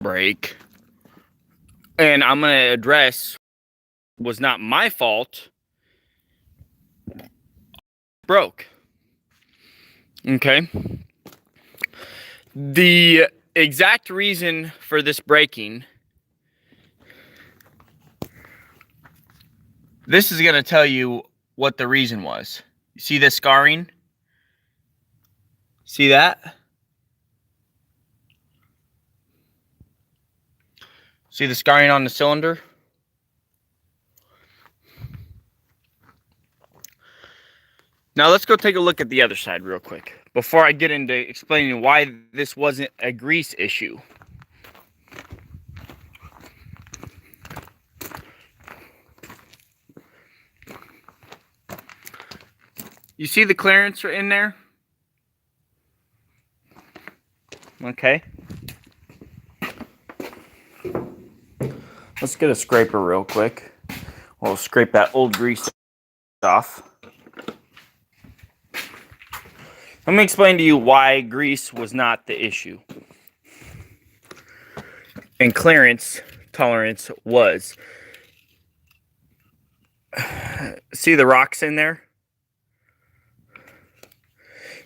break, and I'm going to address was not my fault, broke. Okay. The exact reason for this breaking, this is going to tell you what the reason was. You see this scarring? See that? See the scarring on the cylinder? Now let's go take a look at the other side real quick before I get into explaining why this wasn't a grease issue. You see the clearance in there? Okay. Let's get a scraper real quick. We'll scrape that old grease off. Let me explain to you why grease was not the issue. And clearance tolerance was. See the rocks in there?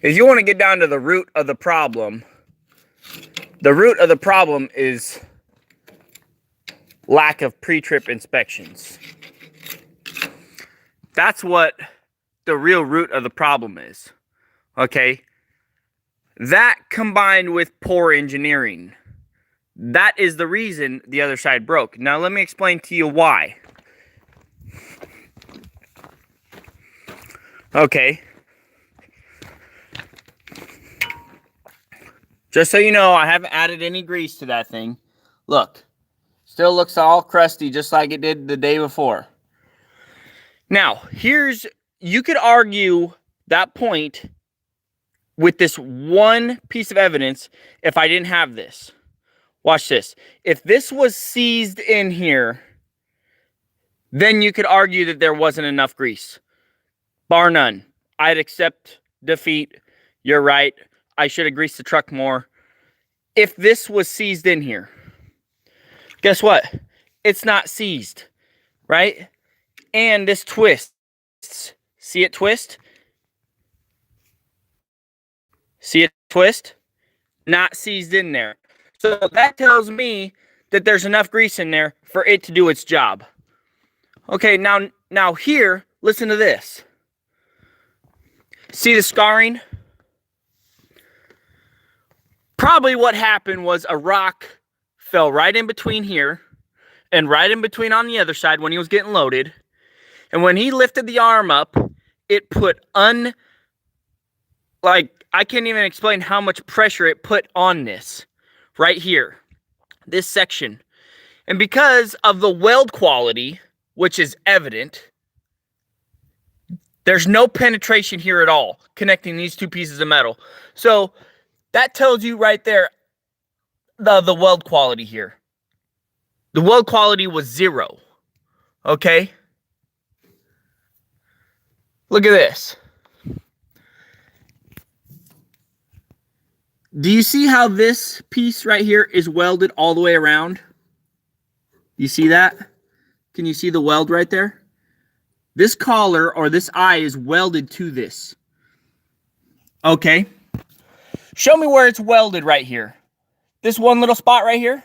If you want to get down to the root of the problem is lack of pre-trip inspections. That's what the real root of the problem is. Okay? That combined with poor engineering. That is the reason the other side broke. Now let me explain to you why. Okay. Just so you know, I haven't added any grease to that thing. Look. Still looks all crusty just like it did the day before. Now, you could argue that point with this one piece of evidence if I didn't have this. Watch this. If this was seized in here, then you could argue that there wasn't enough grease. Bar none. I'd accept defeat. You're right. I should have greased the truck more. If this was seized in here, guess what? It's not seized, right? And this twists. See it twist? See it twist? Not seized in there. So that tells me that there's enough grease in there for it to do its job. Okay, now here, listen to this. See the scarring? Probably what happened was a rock fell right in between here and right in between on the other side when he was getting loaded. And when he lifted the arm up, it put I can't even explain how much pressure it put on this right here, this section. And because of the weld quality, which is evident, there's no penetration here at all connecting these two pieces of metal. So that tells you right there the weld quality here. The weld quality was 0. Okay? Look at this. Do you see how this piece right here is welded all the way around? You see that? Can you see the weld right there? This collar or this eye is welded to this. Okay. Show me where it's welded right here. This one little spot right here.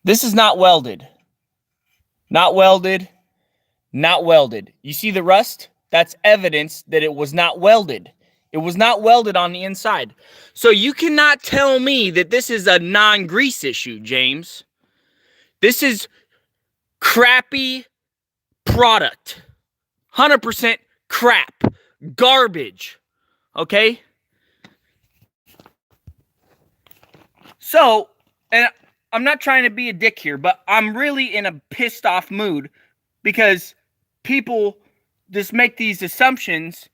This is not welded. Not welded. Not welded. You see the rust? That's evidence that it was not welded. It was not welded on the inside. So you cannot tell me that this is a non-grease issue, James. This is crappy product. 100% crap. Garbage. Okay? So, and I'm not trying to be a dick here, but I'm really in a pissed off mood because people just make these assumptions,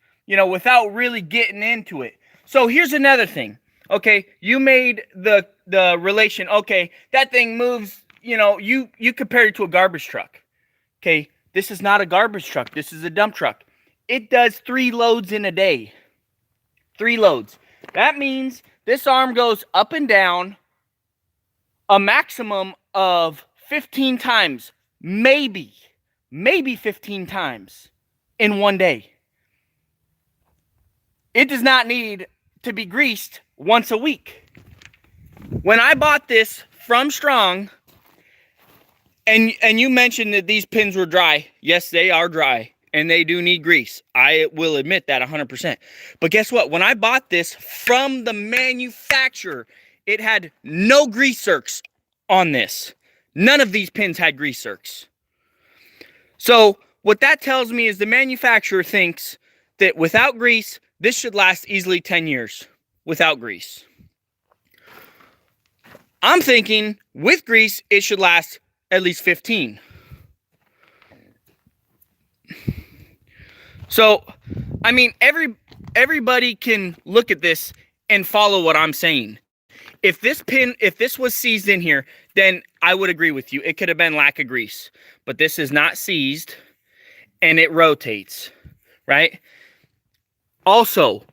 without really getting into it. So here's another thing. Okay, you made the relation. Okay, that thing moves, you compared it to a garbage truck. Okay, this is not a garbage truck. This is a dump truck. It does 3 loads in a day. 3 loads. That means this arm goes up and down a maximum of 15 times, maybe 15 times in one day. It does not need to be greased once a week. When I bought this from Strong, and you mentioned that these pins were dry. Yes, they are dry, and they do need grease. I will admit that 100%. But guess what? When I bought this from the manufacturer, it had no grease zerks on this. None of these pins had grease zerks. So what that tells me is the manufacturer thinks that without grease, this should last easily 10 years without grease. I'm thinking with grease, it should last at least 15. So, I mean, everybody can look at this and follow what I'm saying. If this was seized in here, then I would agree with you. It could have been lack of grease. But this is not seized, and it rotates, right? Also,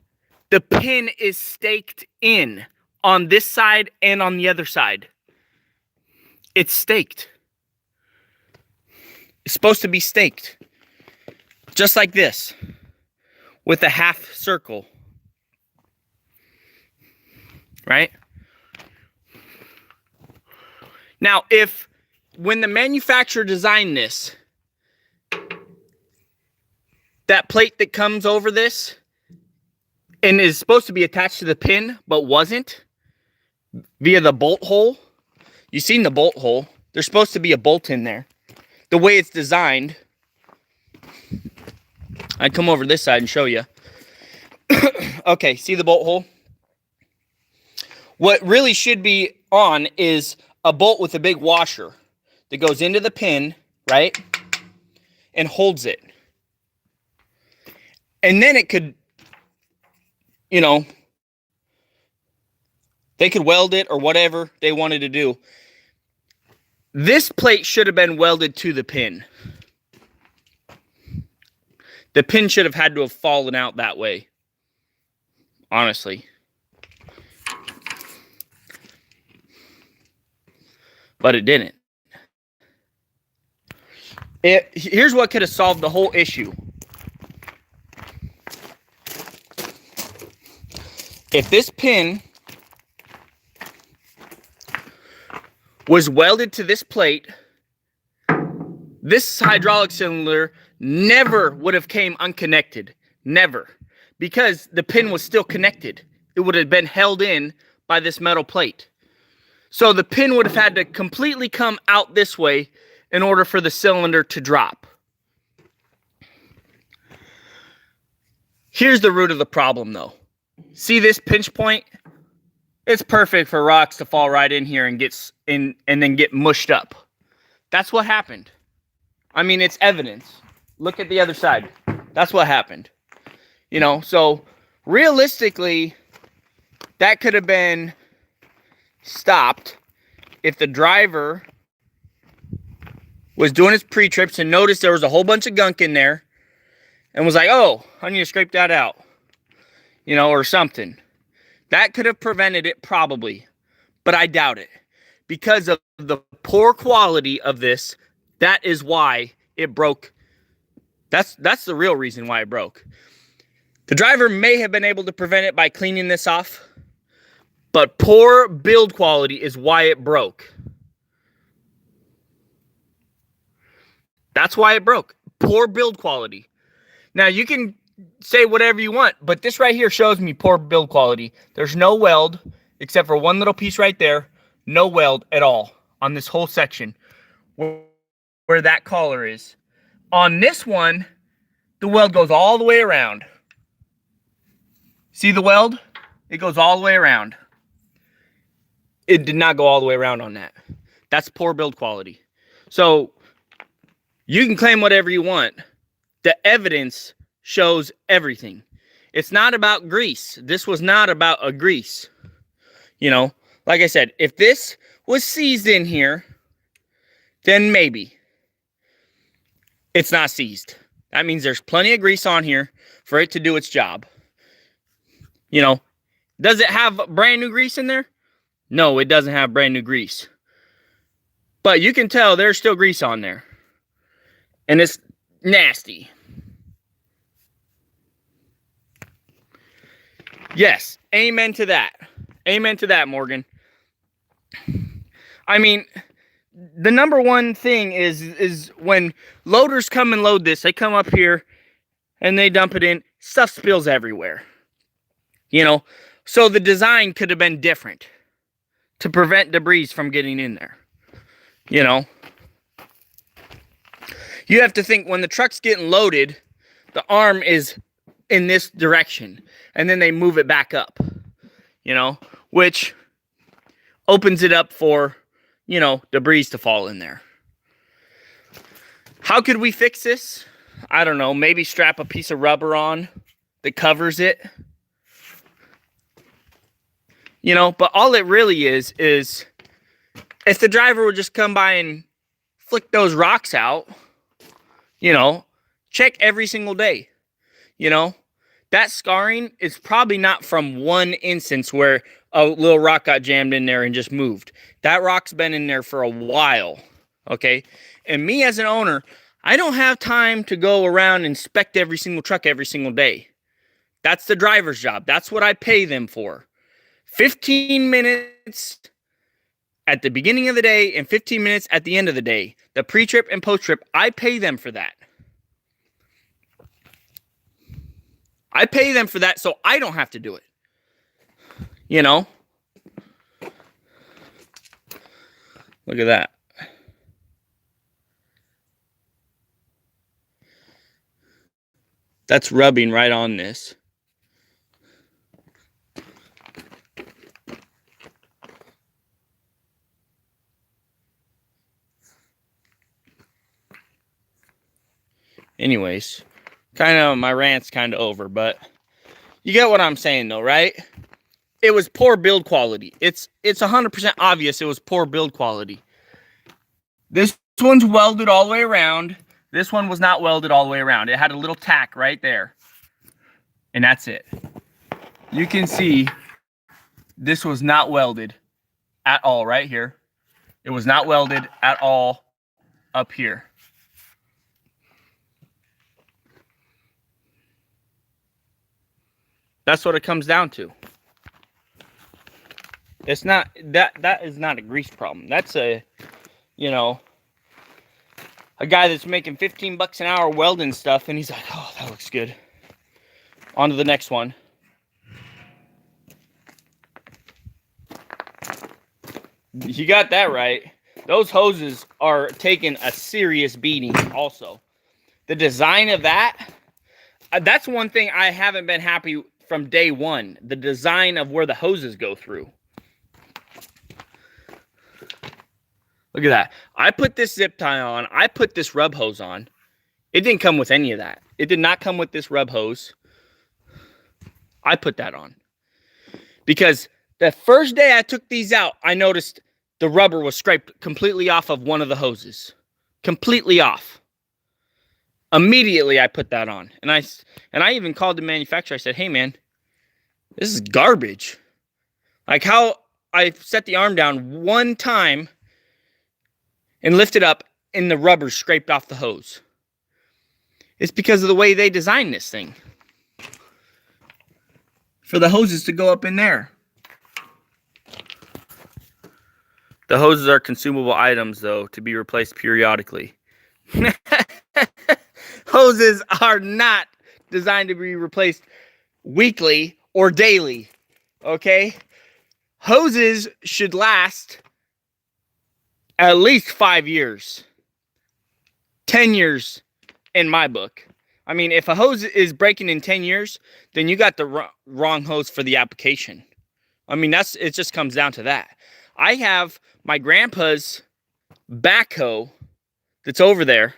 the pin is staked in on this side and on the other side. It's staked. It's supposed to be staked. Just like this. With a half circle. Right? Now, when the manufacturer designed this, that plate that comes over this and is supposed to be attached to the pin, but wasn't, via the bolt hole. You've seen the bolt hole. There's supposed to be a bolt in there. The way it's designed, I'd come over this side and show you. Okay, see the bolt hole? What really should be on is a bolt with a big washer that goes into the pin, right? And holds it. And then it could, you know, they could weld it or whatever they wanted to do. This plate should have been welded to the pin. The pin should have had to have fallen out that way. Honestly. But it didn't. Here's what could have solved the whole issue. If this pin was welded to this plate, this hydraulic cylinder never would have came unconnected. Never. Because the pin was still connected. It would have been held in by this metal plate. So the pin would have had to completely come out this way in order for the cylinder to drop. Here's the root of the problem though. See this pinch point? It's perfect for rocks to fall right in here and then get mushed up. That's what happened. I mean, it's evidence. Look at the other side. That's what happened. You know, so realistically, that could have been stopped if the driver was doing his pre-trips and noticed there was a whole bunch of gunk in there and was like, oh, I need to scrape that out. You know, or something. That could have prevented it probably, but I doubt it. Because of the poor quality of this, that is why it broke. That's the real reason why it broke. The driver may have been able to prevent it by cleaning this off, but poor build quality is why it broke. That's why it broke. Poor build quality. Now you can say whatever you want, but this right here shows me poor build quality. There's no weld, except for one little piece right there. No weld at all on this whole section where that collar is. On this one, the weld goes all the way around. See the weld? It goes all the way around. It did not go all the way around on that. That's poor build quality. So you can claim whatever you want. The evidence shows everything. It's not about grease. This was not about a grease. You know, like I said, if this was seized in here, then maybe. It's not seized. That means there's plenty of grease on here for it to do its job. You know, does it have brand new grease in there? No, it doesn't have brand new grease. But you can tell there's still grease on there. And it's nasty. Yes, amen to that. Amen to that, Morgan. I mean, the number one thing is when loaders come and load this, they come up here and they dump it in, stuff spills everywhere. You know, so the design could have been different to prevent debris from getting in there. You know, you have to think when the truck's getting loaded, the arm is in this direction and then they move it back up, you know, which opens it up for, you know, debris to fall in there. How could we fix this? I don't know, maybe strap a piece of rubber on that covers it. You know, but all it really is if the driver would just come by and flick those rocks out, you know, check every single day. You know, that scarring is probably not from one instance where a little rock got jammed in there and just moved. That rock's been in there for a while, okay? And me as an owner, I don't have time to go around and inspect every single truck every single day. That's the driver's job. That's what I pay them for. 15 minutes at the beginning of the day and 15 minutes at the end of the day. The pre-trip and post-trip, I pay them for that. I pay them for that so I don't have to do it. You know? Look at that. That's rubbing right on this. Anyways, kind of my rant's kind of over, but you get what I'm saying though, right? It was poor build quality. It's 100% obvious it was poor build quality. This one's welded all the way around. This one was not welded all the way around. It had a little tack right there. And that's it. You can see this was not welded at all right here. It was not welded at all up here. That's what it comes down to. It's not that is not a grease problem. That's a, you know, a guy that's making 15 bucks an hour welding stuff and he's like, "Oh, that looks good." On to the next one. You got that right. Those hoses are taking a serious beating also. The design of that's one thing I haven't been happy from day one. The design of where the hoses go through. Look at that. I put this zip tie on. I put this rub hose on. It didn't come with any of that. It did not come with this rub hose. I put that on. Because the first day I took these out, I noticed the rubber was scraped completely off of one of the hoses. Completely off. Immediately I put that on. And I even called the manufacturer. I said, "Hey man, this is garbage." Like how I set the arm down one time and lift it up and the rubber scraped off the hose. It's because of the way they designed this thing. For the hoses to go up in there. The hoses are consumable items though, to be replaced periodically. Hoses are not designed to be replaced weekly or daily, okay? Hoses should last at least 5 years. 10 years in my book. I mean, if a hose is breaking in 10 years, then you got the wrong hose for the application. I mean, it just comes down to that. I have my grandpa's backhoe that's over there.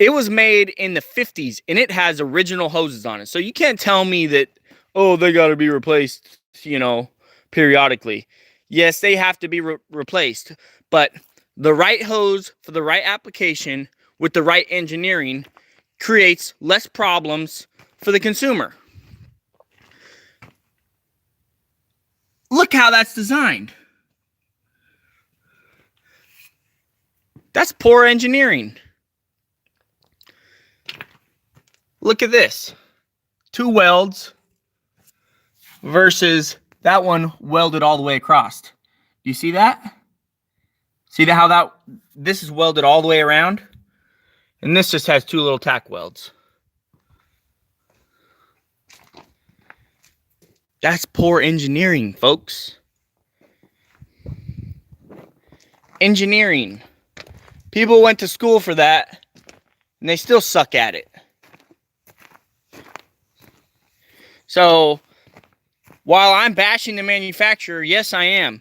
It was made in the 50s, and it has original hoses on it. So you can't tell me that, oh, they got to be replaced, you know, periodically. Yes, they have to be replaced. But the right hose for the right application with the right engineering creates less problems for the consumer. Look how that's designed. That's poor engineering. Look at this. 2 welds versus that one welded all the way across. Do you see that? See how this is welded all the way around? And this just has 2 little tack welds. That's poor engineering, folks. Engineering. People went to school for that, and they still suck at it. So, while I'm bashing the manufacturer, yes, I am.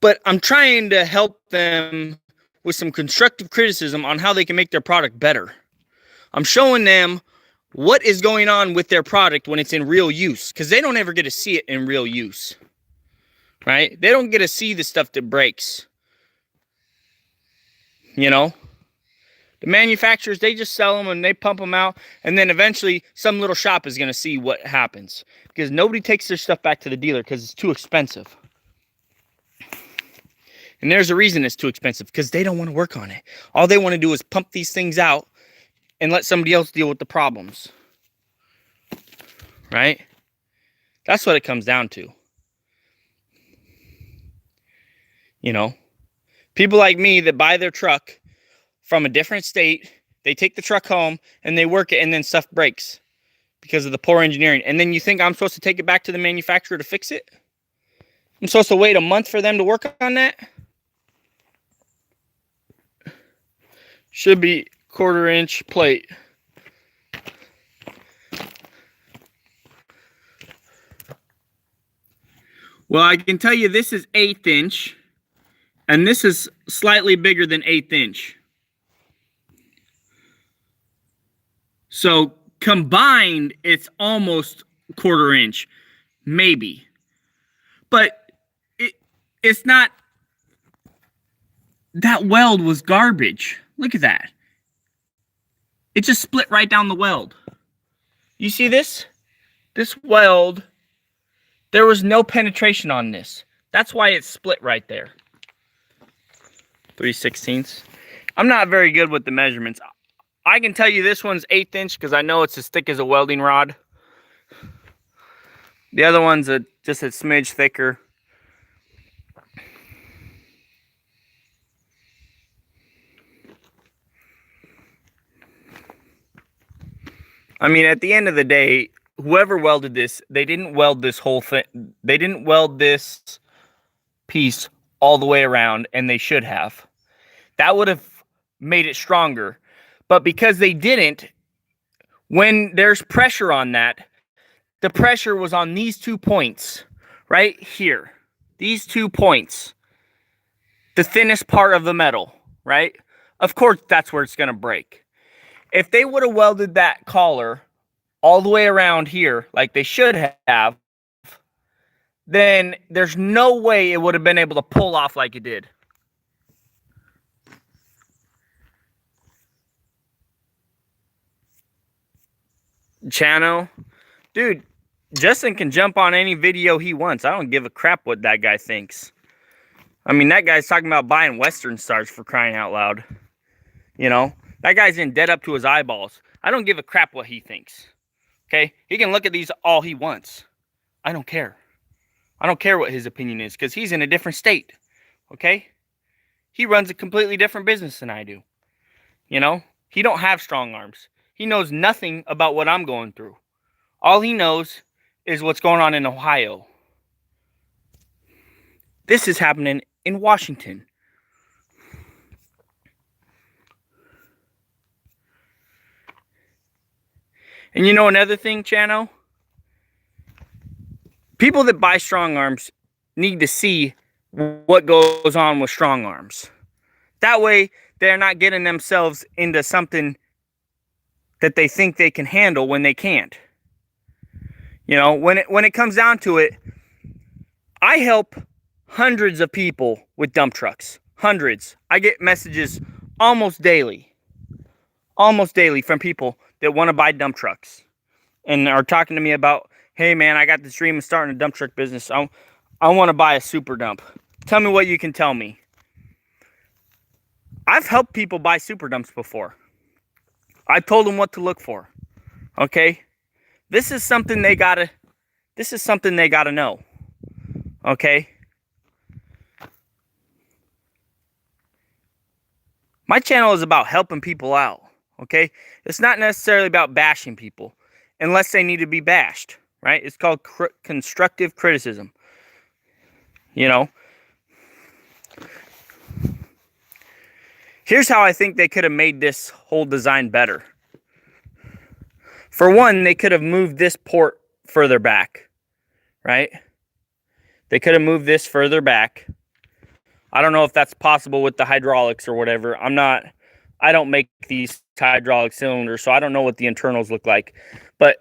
But I'm trying to help them with some constructive criticism on how they can make their product better. I'm showing them what is going on with their product when it's in real use, because they don't ever get to see it in real use, right? They don't get to see the stuff that breaks. You know, the manufacturers, they just sell them and they pump them out, and then eventually some little shop is going to see what happens, because nobody takes their stuff back to the dealer because it's too expensive. And there's a reason it's too expensive, because they don't want to work on it. All they want to do is pump these things out and let somebody else deal with the problems. Right? That's what it comes down to. You know, people like me that buy their truck from a different state, they take the truck home and they work it, and then stuff breaks because of the poor engineering. And then you think I'm supposed to take it back to the manufacturer to fix it? I'm supposed to wait a month for them to work on that? Should be 1/4-inch plate. Well, I can tell you this is 1/8 inch, and this is slightly bigger than 1/8 inch. So combined, it's almost 1/4 inch, maybe. But it's not. That weld was garbage. Look at that. It just split right down the weld. You see this? This weld, there was no penetration on this. That's why it split right there. 3/16. I'm not very good with the measurements. I can tell you this one's 1/8 inch because I know it's as thick as a welding rod. The other one's just a smidge thicker. I mean, at the end of the day, whoever welded this, they didn't weld this whole thing. They didn't weld this piece all the way around, and they should have. That would have made it stronger. But because they didn't, when there's pressure on that, the pressure was on these 2 points right here. These 2 points. The thinnest part of the metal, right? Of course, that's where it's going to break. If they would have welded that collar all the way around here, like they should have, then there's no way it would have been able to pull off like it did. Chano, dude, Justin can jump on any video he wants. I don't give a crap what that guy thinks. I mean, that guy's talking about buying Western Stars, for crying out loud. You know? That guy's in debt up to his eyeballs. I don't give a crap what he thinks. Okay? He can look at these all he wants. I don't care. I don't care what his opinion is, because he's in a different state. Okay? He runs a completely different business than I do. You know? He don't have strong arms. He knows nothing about what I'm going through. All he knows is what's going on in Ohio. This is happening in Washington. And you know another thing, Chano? People that buy strong arms need to see what goes on with strong arms. That way, they're not getting themselves into something that they think they can handle when they can't. You know, when it comes down to it, I help hundreds of people with dump trucks. Hundreds. I get messages almost daily from people that want to buy dump trucks and are talking to me about, hey man, I got this dream of starting a dump truck business. I want to buy a super dump. Tell me what you can tell me. I've helped people buy super dumps before. I told them what to look for. Okay? This is something they gotta know. Okay? My channel is about helping people out. Okay? It's not necessarily about bashing people unless they need to be bashed, right? It's called constructive criticism. You know? Here's how I think they could have made this whole design better. For one, they could have moved this port further back, right? They could have moved this further back. I don't know if that's possible with the hydraulics or whatever. I don't make these hydraulic cylinders, so I don't know what the internals look like. But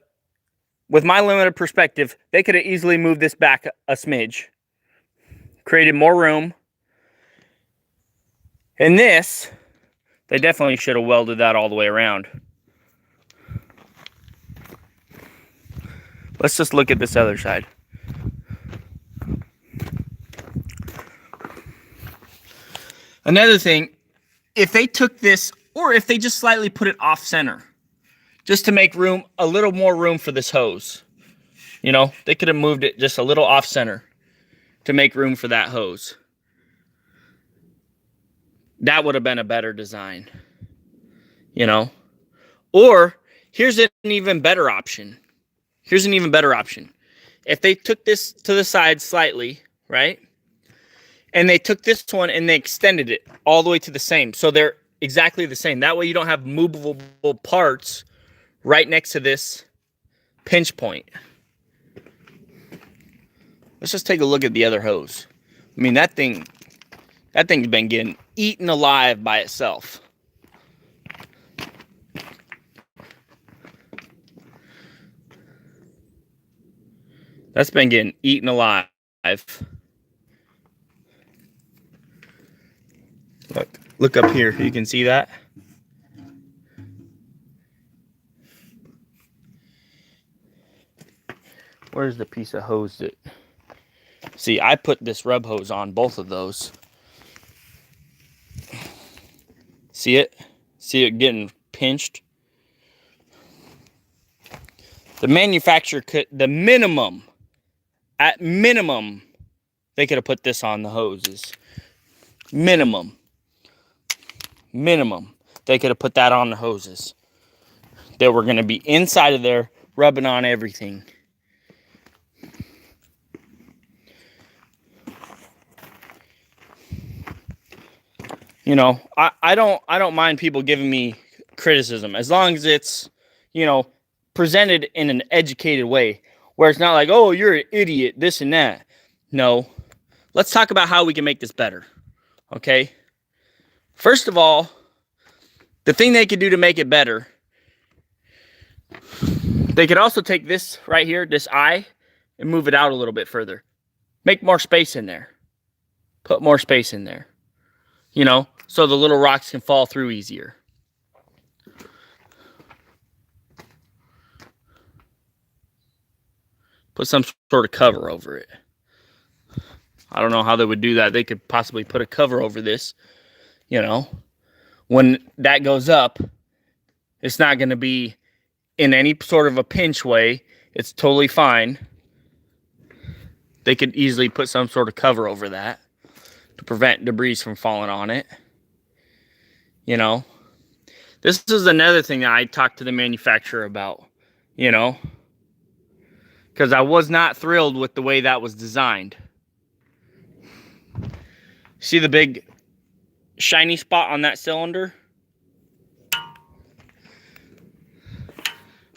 with my limited perspective, they could have easily moved this back a smidge, created more room. And this, they definitely should have welded that all the way around. Let's just look at this other side. Another thing, if they took this, or if they just slightly put it off center, just to make room, a little more room for this hose. You know, they could have moved it just a little off center to make room for that hose. That would have been a better design, you know? Or here's an even better option. Here's an even better option. If they took this to the side slightly, right? And they took this one and they extended it all the way to the same. So they're exactly the same. That way you don't have movable parts right next to this pinch point. Let's just take a look at the other hose. I mean, that thing's been getting eaten alive by itself. That's been getting eaten alive. Look up here. You can see that. Where's the piece of hose that... See, I put this rub hose on both of those. See it? See it getting pinched? The manufacturer could, at minimum, they could have put this on the hoses. Minimum. They could have put that on the hoses. They were going to be inside of there, rubbing on everything. You know, I don't mind people giving me criticism as long as it's, you know, presented in an educated way where it's not like, oh, you're an idiot, this and that. No. Let's talk about how we can make this better. Okay? First of all, the thing they could do to make it better, they could also take this right here, this eye, and move it out a little bit further. Make more space in there. Put more space in there. You know, so the little rocks can fall through easier. Put some sort of cover over it. I don't know how they would do that. They could possibly put a cover over this. You know, when that goes up, it's not going to be in any sort of a pinch way. It's totally fine. They could easily put some sort of cover over that to prevent debris from falling on it. You know, this is another thing that I talked to the manufacturer about, you know, because I was not thrilled with the way that was designed. See the big shiny spot on that cylinder?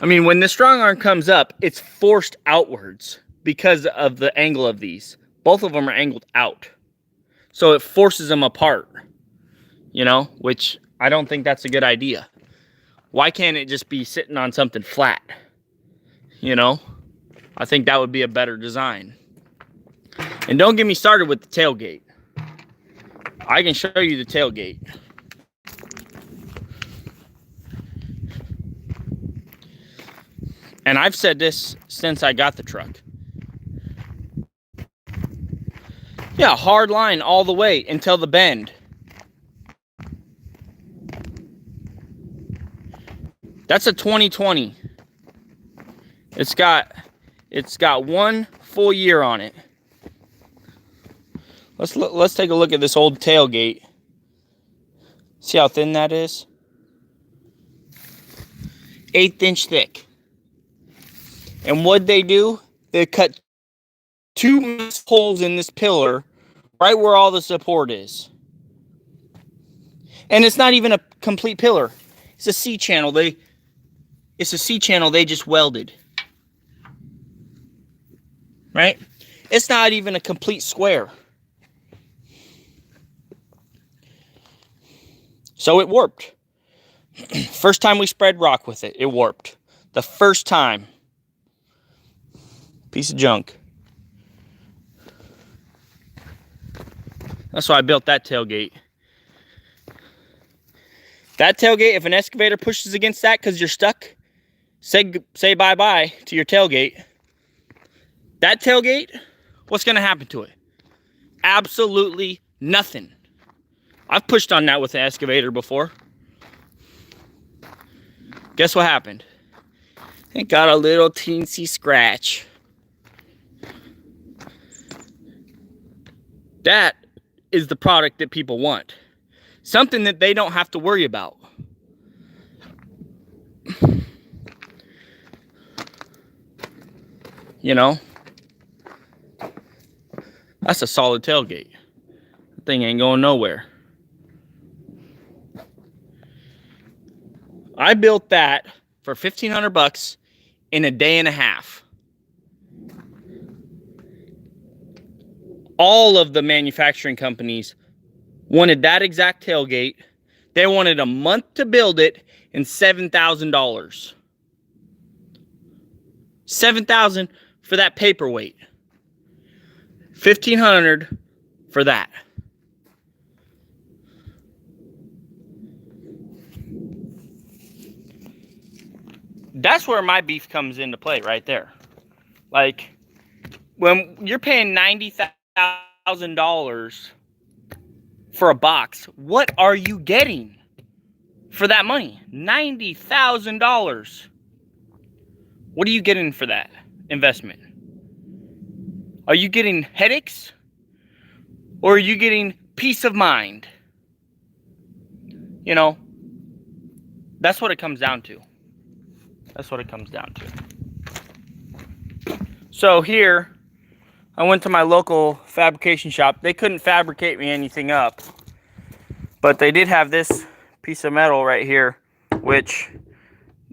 I mean, when the strong arm comes up, it's forced outwards because of the angle of these. Both of them are angled out. So it forces them apart, you know, which I don't think that's a good idea. Why can't it just be sitting on something flat? You know, I think that would be a better design. And don't get me started with the tailgate. I can show you the tailgate. And I've said this since I got the truck. Yeah, hard line all the way until the bend. That's a 2020. It's got 1 full year on it. Let's take a look at this old tailgate. See how thin that is? 1/8 inch thick. And what'd they do? They cut 2 holes in this pillar right where all the support is. And it's not even a complete pillar. It's a C-channel. It's a C-channel they just welded. Right? It's not even a complete square. So it warped. First time we spread rock with it, it warped. The first time. Piece of junk. That's why I built that tailgate. That tailgate, if an excavator pushes against that because you're stuck, say bye-bye to your tailgate. That tailgate, what's going to happen to it? Absolutely nothing. I've pushed on that with an excavator before. Guess what happened? It got a little teensy scratch. That is the product that people want. Something that they don't have to worry about. You know? That's a solid tailgate. That thing ain't going nowhere. I built that for $1,500 in a day and a half. All of the manufacturing companies wanted that exact tailgate. They wanted a month to build it and $7,000. $7,000 for that paperweight. $1,500 for that. That's where my beef comes into play right there. Like, when you're paying $90,000 for a box, what are you getting for that money? $90,000. What are you getting for that investment? Are you getting headaches? Or are you getting peace of mind? You know, that's what it comes down to. That's what it comes down to. So here, I went to my local fabrication shop. They couldn't fabricate me anything up. But they did have this piece of metal right here, which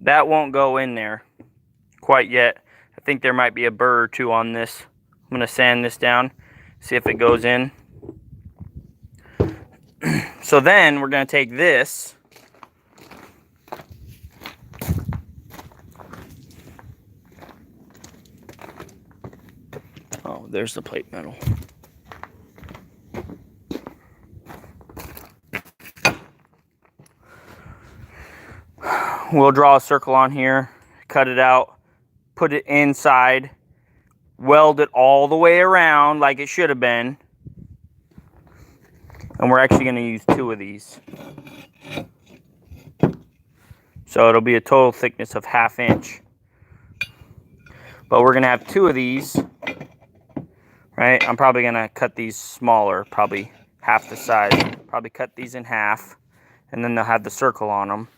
that won't go in there quite yet. I think there might be a burr or two on this. I'm going to sand this down, see if it goes in. So then we're going to take this. Oh, there's the plate metal. We'll draw a circle on here, cut it out, put it inside, weld it all the way around like it should have been. And we're actually going to use 2 of these. So it'll be a total thickness of 1/2 inch. But we're going to have 2 of these. Right? I'm probably going to cut these smaller, probably half the size. Probably cut these in half. And then they'll have the circle on them.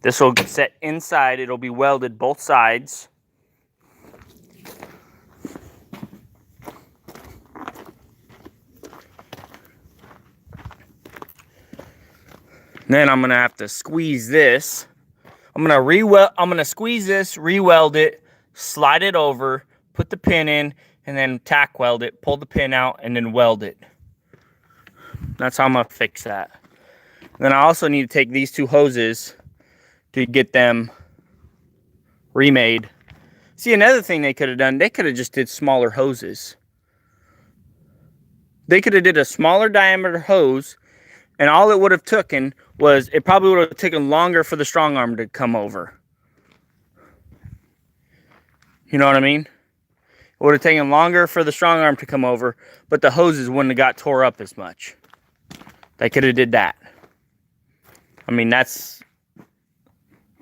This will set inside. It'll be welded both sides. Then I'm going to have to squeeze this. I'm going to squeeze this, re-weld it, slide it over, put the pin in, and then tack weld it, pull the pin out, and then weld it. That's how I'm going to fix that. Then I also need to take these 2 hoses to get them remade. See, another thing they could have done, they could have just did smaller hoses. They could have did a smaller diameter hose, and all it would have taken was, it probably would have taken longer for the strong arm to come over. You know what I mean? It would have taken longer for the strong arm to come over, but the hoses wouldn't have got tore up as much. They could have did that. I mean, that's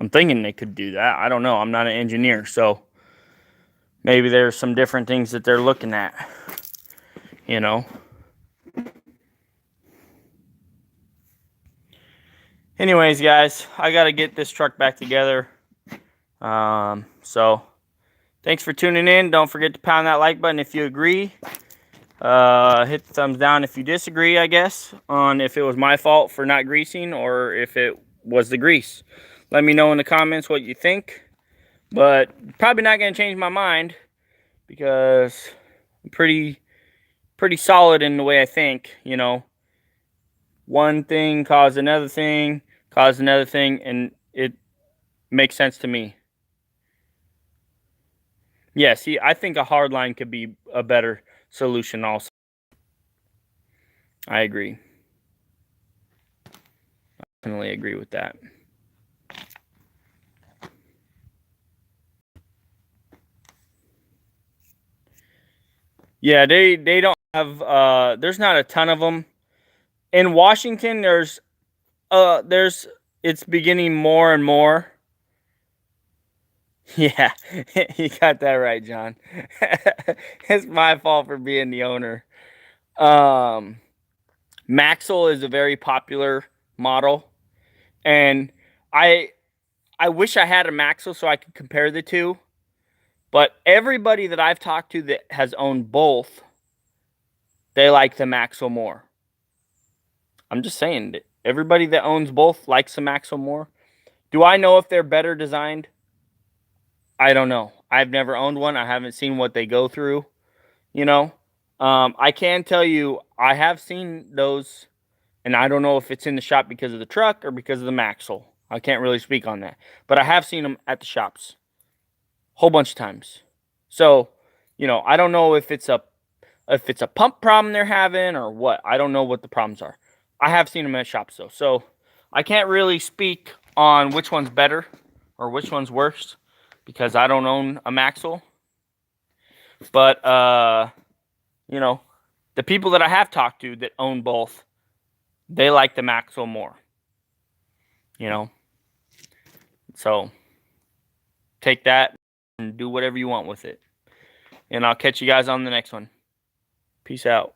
I'm thinking they could do that. I don't know. I'm not an engineer, so maybe there's some different things that they're looking at, you know. Anyways, guys, I got to get this truck back together. So thanks for tuning in. Don't forget to pound that like button if you agree. Hit the thumbs down if you disagree, I guess, on if it was my fault for not greasing or if it was the grease. Let me know in the comments what you think. But probably not going to change my mind because I'm pretty solid in the way I think, you know. One thing caused another thing, and it makes sense to me. Yeah, see, I think a hard line could be a better solution also. I agree. I definitely agree with that. Yeah, they don't have, there's not a ton of them. In Washington, it's beginning more and more. Yeah, you got that right, John. It's my fault for being the owner. Maxell is a very popular model, and I wish I had a Maxell so I could compare the two. But everybody that I've talked to that has owned both, they like the Maxell more. I'm just saying, everybody that owns both likes the Maxell more. Do I know if they're better designed? I don't know. I've never owned one. I haven't seen what they go through, you know. I can tell you I have seen those, and I don't know if it's in the shop because of the truck or because of the Maxell. I can't really speak on that. But I have seen them at the shops a whole bunch of times. So, you know, I don't know if it's a pump problem they're having or what. I don't know what the problems are. I have seen them at shops though. So I can't really speak on which one's better or which one's worse because I don't own a Maxell. But you know, the people that I have talked to that own both, they like the Maxell more. You know. So take that and do whatever you want with it. And I'll catch you guys on the next one. Peace out.